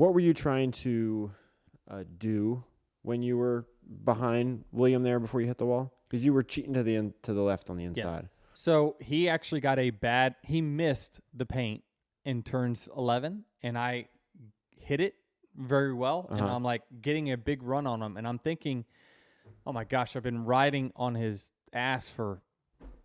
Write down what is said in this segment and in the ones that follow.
what were you trying to do when you were behind William there before you hit the wall? Because you were cheating to the left on the inside. Yes. So he actually got he missed the paint in turns 11, and I hit it very well, and I'm like getting a big run on him, and I'm thinking, oh my gosh, I've been riding on his ass for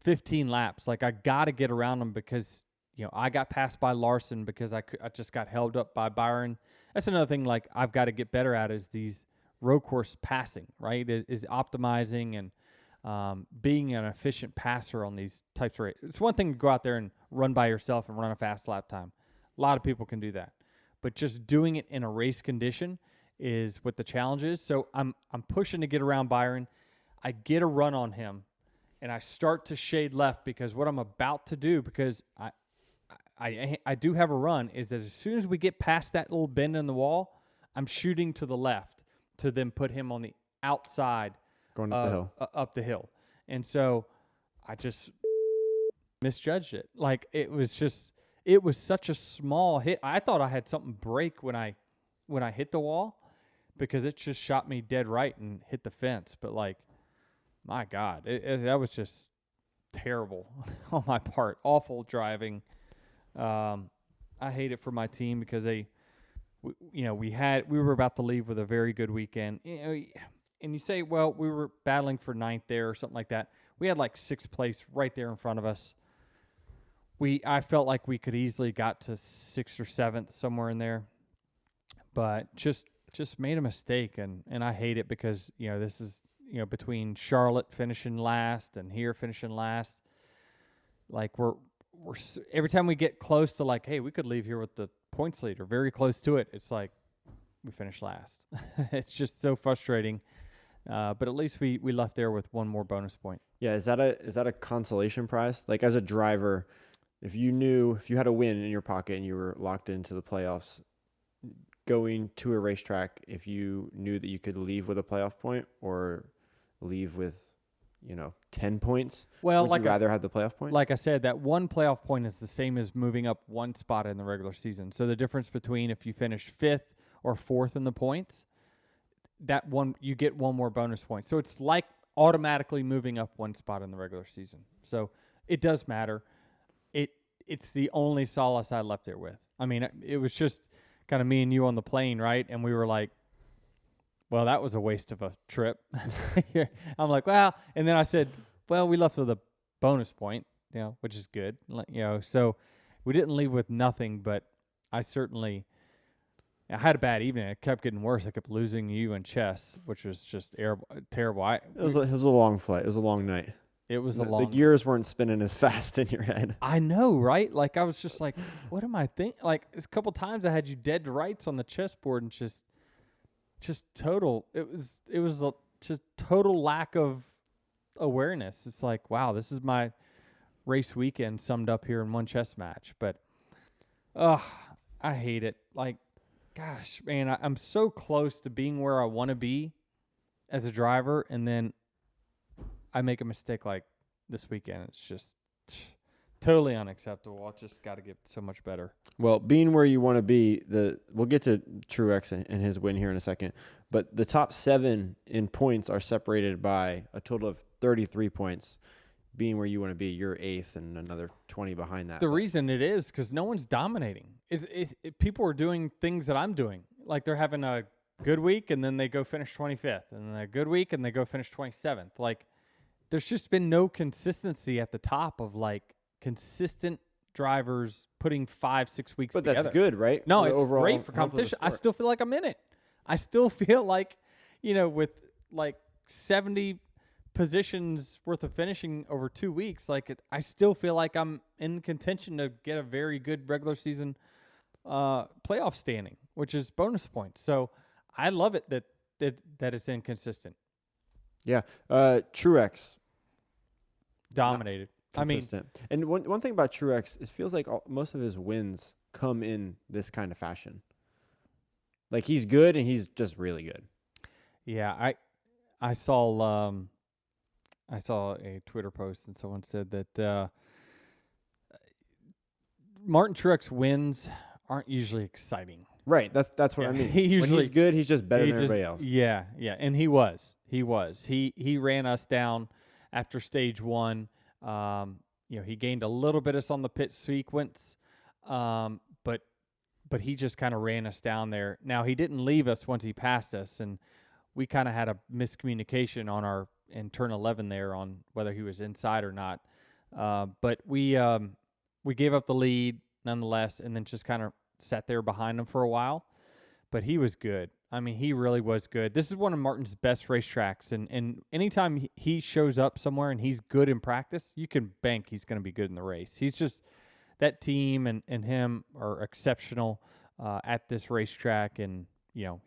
15 laps. Like, I got to get around him because, I got passed by Larson because I just got held up by Byron. That's another thing, like, I've got to get better at is these road course passing, right? Is optimizing and being an efficient passer on these types of races. It's one thing to go out there and run by yourself and run a fast lap time. A lot of people can do that. But just doing it in a race condition is what the challenge is. So I'm pushing to get around Byron. I get a run on him, and I start to shade left because what I'm about to do, because I do have a run, is that as soon as we get past that little bend in the wall, I'm shooting to the left to then put him on the outside going up the hill. Up the hill. And so I just misjudged it. Like, it was such a small hit. I thought I had something break when I hit the wall because it just shot me dead right and hit the fence. But, like, my God, that was just terrible on my part. Awful driving. I hate it for my team because we were about to leave with a very good weekend. And you say, well, we were battling for 9th there or something like that. We had like 6th place right there in front of us. I felt like we could easily got to 6th or 7th, somewhere in there, but just made a mistake, and I hate it because this is between Charlotte finishing last and here finishing last. Like, we're every time we get close to, like, hey, we could leave here with the points lead or very close to it, it's like we finish last. It's just so frustrating. But at least we left there with one more bonus point. Yeah, is that a consolation prize? Like, as a driver, if you had a win in your pocket and you were locked into the playoffs, going to a racetrack, if you knew that you could leave with a playoff point or leave with 10 points, well, would you rather have the playoff point? Like I said, that one playoff point is the same as moving up one spot in the regular season. So the difference between if you finish 5th or 4th in the points, that one, you get one more bonus point. So it's like automatically moving up one spot in the regular season. So it does matter. It's the only solace I left there with. I mean, it was just kind of me and you on the plane, right? And we were like, well, that was a waste of a trip. I'm like, well, and then I said, well, we left with a bonus point, which is good. So we didn't leave with nothing, but I had a bad evening. It kept getting worse. I kept losing you in chess, which was just terrible. It was a long flight. It was a long night. It was the gears weren't spinning as fast in your head. I know, right? Like, I was just like, what am I thinking? Like, a couple times I had you dead to rights on the chessboard and just total. It was just total lack of awareness. It's like, wow, this is my race weekend summed up here in one chess match. But, I hate it. Like, gosh, man, I'm so close to being where I want to be as a driver, and then I make a mistake like this weekend. It's just totally unacceptable. I just got to get so much better. Well, being where you want to be, we'll get to Truex and his win here in a second, but the top 7 in points are separated by a total of 33 points. Being where you want to be, you're 8th and another 20 behind that. The reason it is because no one's dominating. People are doing things that I'm doing. Like, they're having a good week and then they go finish 25th, and then a good week and they go finish 27th. Like, there's just been no consistency at the top of, like, consistent drivers putting 5-6 weeks together. But that's good, right? No, it's great for competition. I still feel like I'm in it. I still feel like, with like 70 positions worth of finishing over 2 weeks, like, I still feel like I'm in contention to get a very good regular season playoff standing, which is bonus points. So I love it that it's inconsistent. Yeah. Truex. Dominated. Consistent. And one thing about Truex, it feels like most of his wins come in this kind of fashion. Like, he's good and he's just really good. Yeah, I saw a Twitter post and someone said that Martin Truex wins aren't usually exciting. Right. That's what I mean. He usually, when he's good, he's just better he than just, everybody else. yeah, and he was. He ran us down after stage 1. He gained a little bit of us on the pit sequence, but he just kind of ran us down there. Now, he didn't leave us once he passed us, and we kind of had a miscommunication in turn 11 there on whether he was inside or not. But we gave up the lead nonetheless, and then just kind of sat there behind him for a while. But he was good. I mean, he really was good. This is one of Martin's best racetracks, and anytime he shows up somewhere and he's good in practice, you can bank he's going to be good in the race. He's just, that team and him are exceptional at this racetrack, and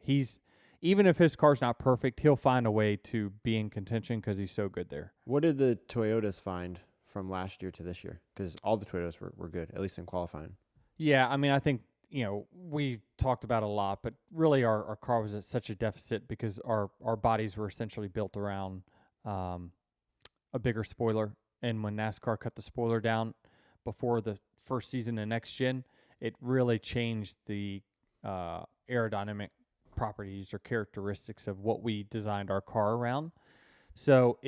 he's, even if his car's not perfect, he'll find a way to be in contention because he's so good there. What did the Toyotas find from last year to this year? Because all the Toyotas were good, at least in qualifying. Yeah, I mean, I think, we talked about it a lot, but really our car was at such a deficit because our bodies were essentially built around a bigger spoiler. And when NASCAR cut the spoiler down before the first season of Next Gen, it really changed the aerodynamic properties or characteristics of what we designed our car around. So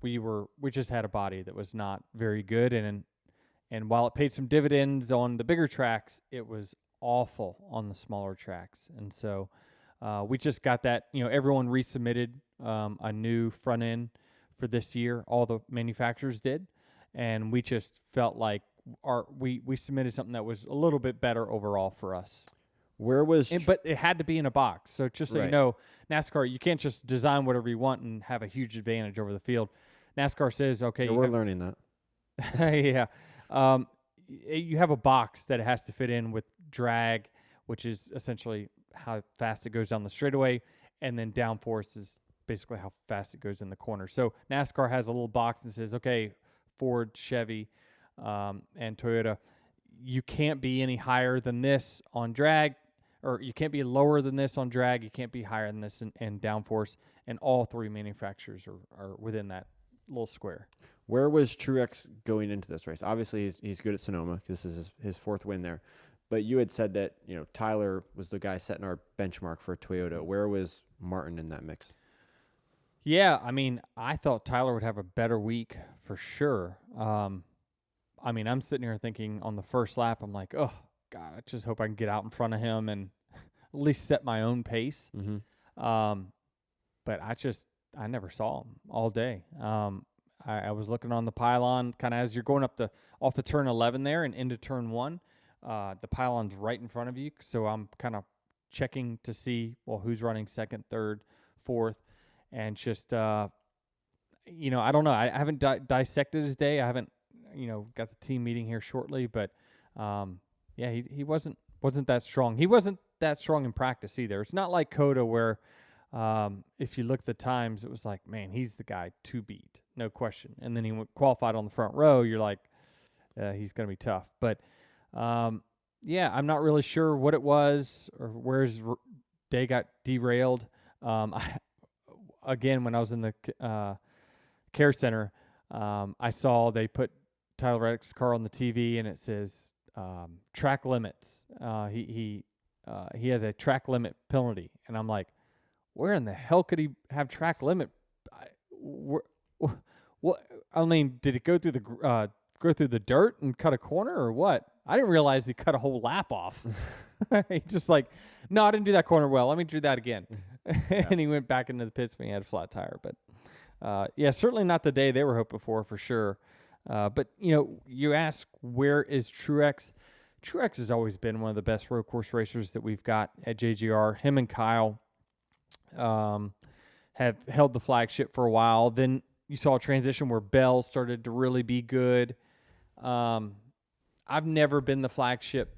we just had a body that was not very good, and while it paid some dividends on the bigger tracks, it was awful on the smaller tracks. And so we just got that, everyone resubmitted a new front end for this year. All the manufacturers did. And we just felt like we submitted something that was a little bit better overall for us. But it had to be in a box. So just so you know, NASCAR, you can't just design whatever you want and have a huge advantage over the field. NASCAR says, okay. Yeah, we're learning that. Yeah. You have a box that it has to fit in with drag, which is essentially how fast it goes down the straightaway, and then downforce is basically how fast it goes in the corner. So NASCAR has a little box that says, okay, Ford, Chevy, and Toyota, you can't be any higher than this on drag, or you can't be lower than this on drag, you can't be higher than this in downforce, and all three manufacturers are within that little square. Where was Truex going into this race? Obviously, he's good at Sonoma because this is his fourth win there. But you had said that Tyler was the guy setting our benchmark for Toyota. Where was Martin in that mix? Yeah, I mean, I thought Tyler would have a better week for sure. I mean, I'm sitting here thinking on the first lap, I'm like, oh, God, I just hope I can get out in front of him and at least set my own pace. Mm-hmm. But I never saw him all day. I was looking on the pylon kind of as you're going off the turn 11 there and into turn 1. The pylon's right in front of you, so I'm kind of checking to see, who's running second, third, fourth, and just, I don't know. I haven't dissected his day. I haven't, got the team meeting here shortly, but, he wasn't that strong. He wasn't that strong in practice either. It's not like Coda where, if you look at the times, it was like, man, he's the guy to beat, no question. And then he qualified on the front row. You're like, he's going to be tough. But, I'm not really sure what it was or where his day got derailed. Again, when I was in the care center, I saw they put Tyler Reddick's car on the TV, and it says track limits. He has a track limit penalty, and I'm like, where in the hell could he have track limit? What? I mean, did it go through the dirt and cut a corner or what? I didn't realize he cut a whole lap off. He just like, no, I didn't do that corner well. Let me do that again. And he went back into the pits when he had a flat tire. But certainly not the day they were hoping for sure. But you ask, where is Truex? Truex has always been one of the best road course racers that we've got at JGR. Him and Kyle have held the flagship for a while. Then you saw a transition where Bell started to really be good. I've never been the flagship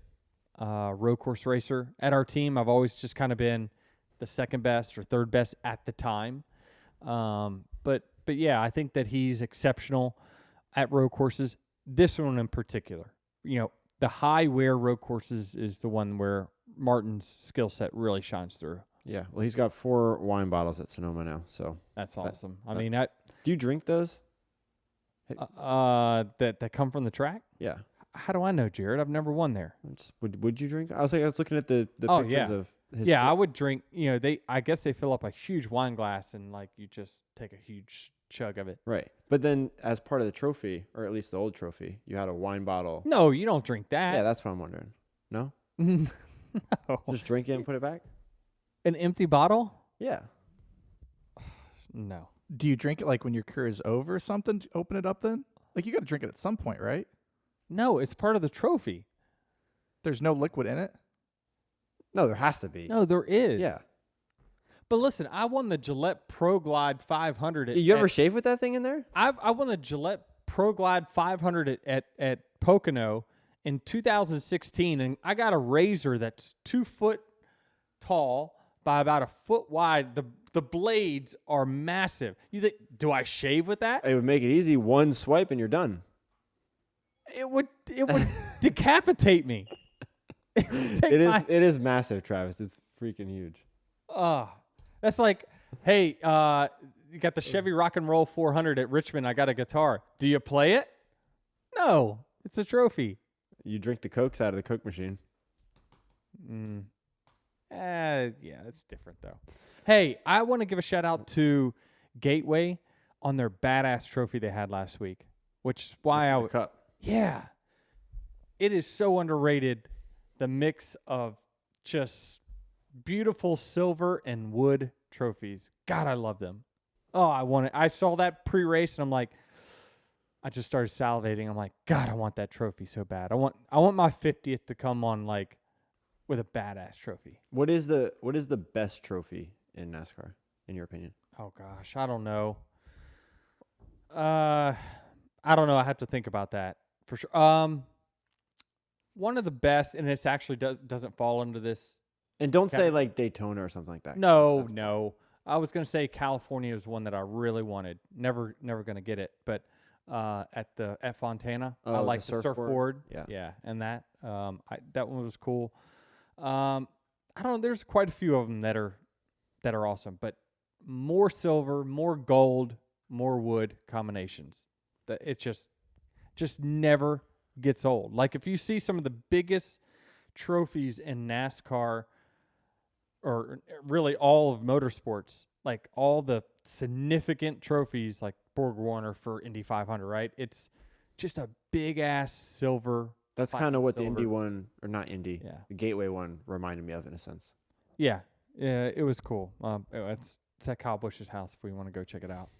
road course racer at our team. I've always just kind of been the second best or third best at the time. But yeah, I think that he's exceptional at road courses. This one in particular, the high wear road courses is the one where Martin's skill set really shines through. Yeah, well, he's got 4 wine bottles at Sonoma now, so that's awesome. Do you drink those? That come from the track? Yeah. How do I know, Jared? I've never won there. Would you drink? I was looking at the Oh, pictures yeah. of his. Yeah, I would drink. I guess they fill up a huge wine glass and like you just take a huge chug of it. Right. But then as part of the trophy, or at least the old trophy, you had a wine bottle. No, you don't drink that. Yeah, that's what I'm wondering. No? No. Just drink it and put it back? An empty bottle? Yeah. No. Do you drink it like when your cure is over or something? To open it up then? Like you got to drink it at some point, right? No, it's part of the trophy. There's no liquid in it? No, there has to be. No, there is. Yeah. But listen, I won the Gillette Pro Glide 500. You ever shave with that thing in there? I won the Gillette Pro Glide 500 at Pocono in 2016, and I got a razor that's 2 foot tall by about a foot wide. The blades are massive. You think, do I shave with that? It would make it easy. One swipe and you're done. It would decapitate me. It is massive, Travis. It's freaking huge. That's like, hey, you got the Chevy Rock and Roll 400 at Richmond. I got a guitar. Do you play it? No, it's a trophy. You drink the Cokes out of the Coke machine. Yeah, that's different though. Hey, I want to give a shout out to Gateway on their badass trophy they had last week, which is why The cup. Yeah. It is so underrated. The mix of just beautiful silver and wood trophies. God, I love them. Oh, I want it. I saw that pre-race and I'm like, I just started salivating. I'm like, God, I want that trophy so bad. I want my 50th to come on like with a badass trophy. What is the best trophy in NASCAR, in your opinion? Oh gosh, I don't know. I don't know. I have to think about that for sure. One of the best, and it's actually doesn't fall into this. And don't say like Daytona or something like that. No. I was gonna say California is one that I really wanted. Never gonna get it, but at Fontana, I like the surfboard. Yeah, and that that one was cool. I don't know. There's quite a few of them that are awesome, but more silver, more gold, more wood combinations. That it just never gets old. Like if you see some of the biggest trophies in NASCAR, or really all of motorsports, like all the significant trophies, like Borg Warner for Indy 500, right? It's just a big ass silver. That's kind of what the Indy one, or not Indy, Yeah. the Gateway one reminded me of in a sense. Yeah, it was cool. It's at Kyle Busch's house if we want to go check it out.